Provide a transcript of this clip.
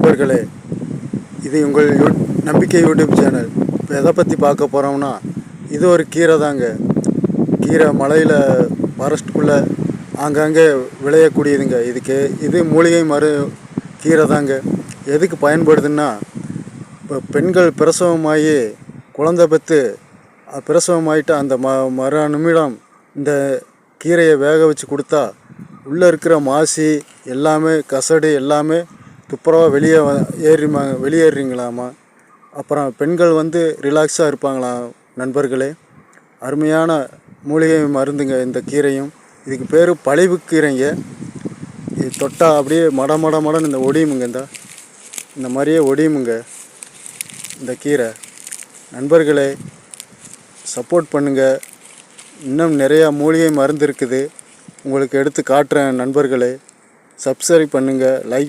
நண்பர்களே, இது உங்கள் நம்பிக்கை யூடியூப் சேனல். இப்போ எதை பற்றி பார்க்க போகிறோம்னா, இது ஒரு கீரை தாங்க. கீரை மலையில் ஃபாரஸ்ட்டுக்குள்ளே ஆங்காங்கே விளையக்கூடியதுங்க. இது மூலிகை கீரை தாங்க. எதுக்கு பயன்படுதுன்னா, இப்போ பெண்கள் பிரசவமாகி குழந்தை பெற்று பிரசவமாயிட்டு அந்த மறு நிமிடம் இந்த கீரையை வேக வச்சு கொடுத்தா உள்ளே இருக்கிற மாசி எல்லாமே கசடு எல்லாமே துப்புரவாக வெளியேறிங்களாமா. அப்புறம் பெண்கள் ரிலாக்ஸாக இருப்பாங்களாம். நண்பர்களே, அருமையான மூலிகை மருந்துங்க இந்த கீரையும். இதுக்கு பேர் பழிவு கீரைங்க. இது தொட்டால் அப்படியே மடன்னு இந்த ஒடியுமுங்க. இந்த மாதிரியே ஒடியுமுங்க இந்த கீரை. நண்பர்களே, சப்போர்ட் பண்ணுங்கள். இன்னும் நிறையா மூலிகை மருந்து இருக்குது, உங்களுக்கு எடுத்து காட்டுறேன். நண்பர்களே, சப்ஸ்கிரைப் பண்ணுங்கள், லைக்